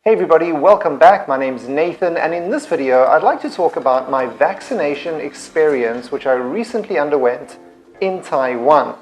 Hey everybody, welcome back. My name's Nathan, and in this video I'd like to talk about my vaccination experience which I recently underwent in Taiwan.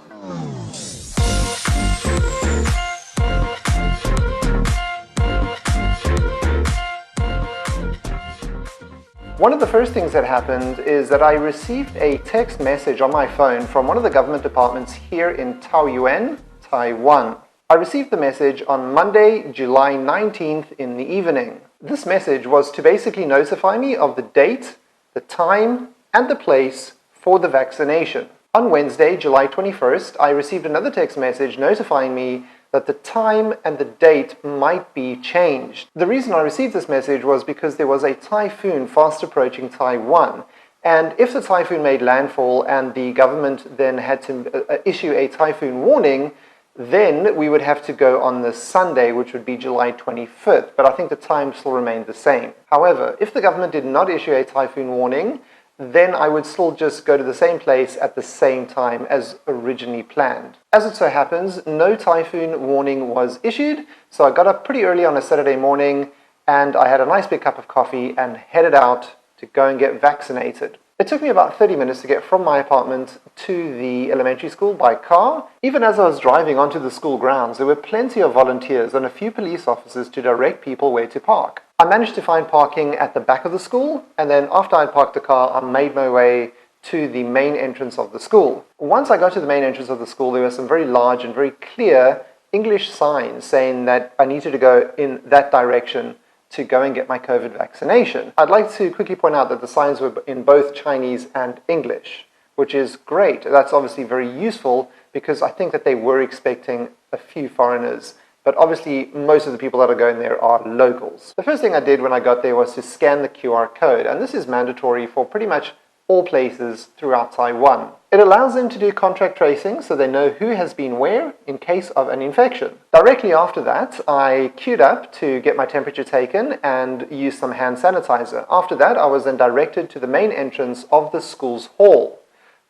One of the first things that happened is that I received a text message on my phone from one of the government departments here in Taoyuan, Taiwan. I received the message on Monday, July 19th in the evening. This message was to basically notify me of the date, the time, and the place for the vaccination. On Wednesday, July 21st, I received another text message notifying me that the time and the date might be changed. The reason I received this message was because there was a typhoon fast approaching Taiwan. And if the typhoon made landfall and the government then had to issue a typhoon warning, then we would have to go on the Sunday, which would be July 25th, but I think the time still remained the same. However, if the government did not issue a typhoon warning, then I would still just go to the same place at the same time as originally planned. As it so happens, no typhoon warning was issued, so I got up pretty early on a Saturday morning and I had a nice big cup of coffee and headed out to go and get vaccinated. It took me about 30 minutes to get from my apartment to the elementary school by car. Even as I was driving onto the school grounds, there were plenty of volunteers and a few police officers to direct people where to park. I managed to find parking at the back of the school, and then after I'd parked the car, I made my way to the main entrance of the school. Once I got to the main entrance of the school, there were some very large and very clear English signs saying that I needed to go in that direction to go and get my COVID vaccination. I'd like to quickly point out that the signs were in both Chinese and English, which is great. That's obviously very useful because I think that they were expecting a few foreigners, but obviously most of the people that are going there are locals. The first thing I did when I got there was to scan the QR code, and this is mandatory for pretty much all places throughout Taiwan. It allows them to do contact tracing so they know who has been where in case of an infection. Directly after that, I queued up to get my temperature taken and use some hand sanitizer. After that, I was then directed to the main entrance of the school's hall.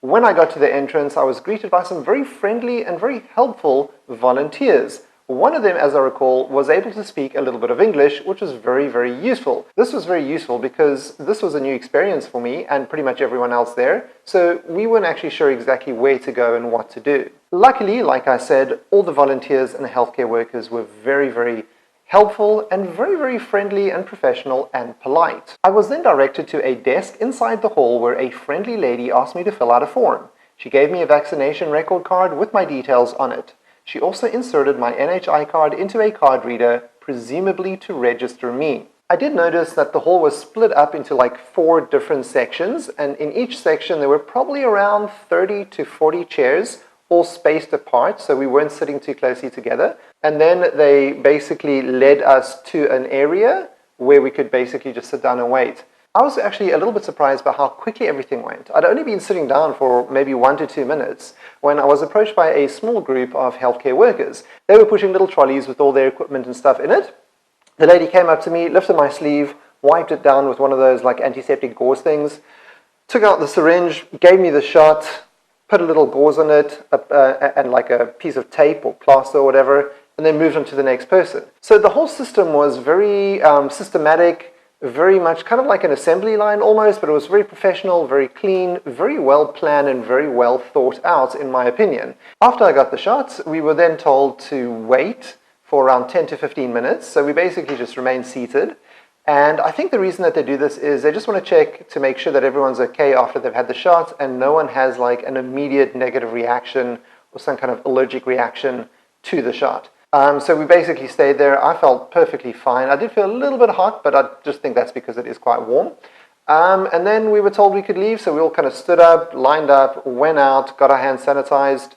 When I got to the entrance, I was greeted by some very friendly and very helpful volunteers. One of them, as I recall, was able to speak a little bit of English, which was very, very useful. This was very useful because this was a new experience for me and pretty much everyone else there, so we weren't actually sure exactly where to go and what to do. Luckily, like I said, all the volunteers and the healthcare workers were very, very helpful and very, very friendly and professional and polite. I was then directed to a desk inside the hall where a friendly lady asked me to fill out a form. She gave me a vaccination record card with my details on it. She also inserted my NHI card into a card reader, presumably to register me. I did notice that the hall was split up into like 4 different sections, and in each section there were probably around 30 to 40 chairs, all spaced apart, so we weren't sitting too closely together. And then they basically led us to an area where we could basically just sit down and wait. I was actually a little bit surprised by how quickly everything went. I'd only been sitting down for maybe 1 to 2 minutes when I was approached by a small group of healthcare workers. They were pushing little trolleys with all their equipment and stuff in it. The lady came up to me, lifted my sleeve, wiped it down with one of those like antiseptic gauze things, took out the syringe, gave me the shot, put a little gauze on it and like a piece of tape or plaster or whatever, and then moved on to the next person. So the whole system was very systematic, very much kind of like an assembly line almost, but it was very professional, very clean, very well planned, and very well thought out, in my opinion. After I got the shots, we were then told to wait for around 10 to 15 minutes, so we basically just remained seated. And I think the reason that they do this is they just want to check to make sure that everyone's okay after they've had the shot and no one has like an immediate negative reaction or some kind of allergic reaction to the shot. So we basically stayed there. I felt perfectly fine. I did feel a little bit hot, but I just think that's because it is quite warm. And then we were told we could leave, so we all kind of stood up, lined up, went out, got our hands sanitized.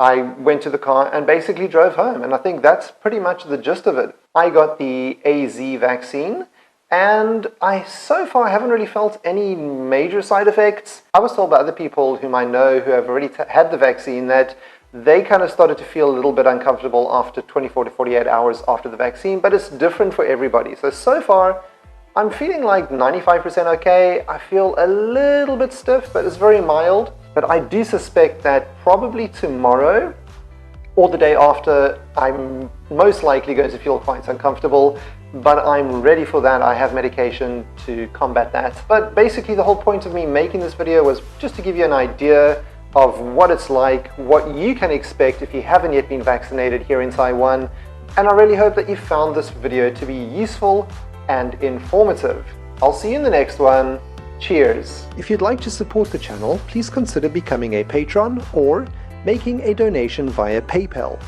I went to the car and basically drove home, and I think that's pretty much the gist of it. I got the AZ vaccine, and I so far haven't really felt any major side effects. I was told by other people whom I know who have already had the vaccine that they kind of started to feel a little bit uncomfortable after 24 to 48 hours after the vaccine, but it's different for everybody. So far, I'm feeling like 95% okay. I feel a little bit stiff, but it's very mild. But I do suspect that probably tomorrow or the day after, I'm most likely going to feel quite uncomfortable. but I'm ready for that. I have medication to combat that. But basically the whole point of me making this video was just to give you an idea of what it's like, what you can expect if you haven't yet been vaccinated here in Taiwan. And I really hope that you found this video to be useful and informative. I'll see you in the next one. Cheers! If you'd like to support the channel, please consider becoming a patron or making a donation via PayPal.